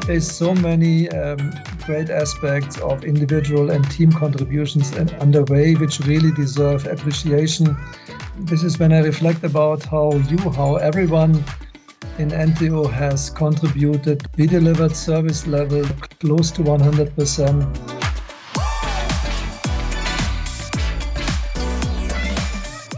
There's so many great aspects of individual and team contributions underway, which really deserve appreciation. This is when I reflect about how everyone in NTO has contributed. We delivered service level close to 100%.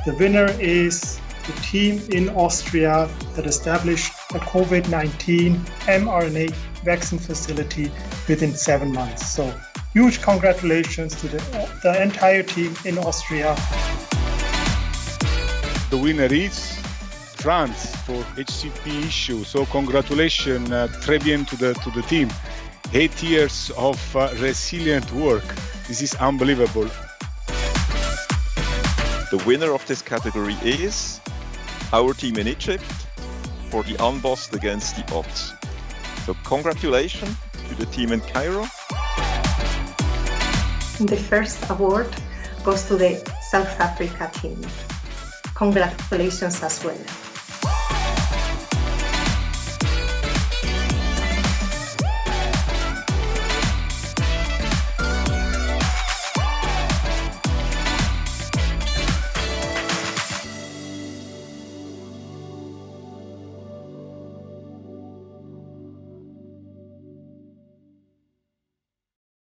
The winner is the team in Austria that established a COVID-19 mRNA vaccine facility within 7 months. So huge congratulations to the entire team in Austria. The winner is France for HCP issue. So congratulations, très bien to the team. 8 years of resilient work. This is unbelievable. The winner of this category is our team in Egypt for the Unbossed against the odds. So congratulations to the team in Cairo. The first award goes to the South Africa team. Congratulations as well.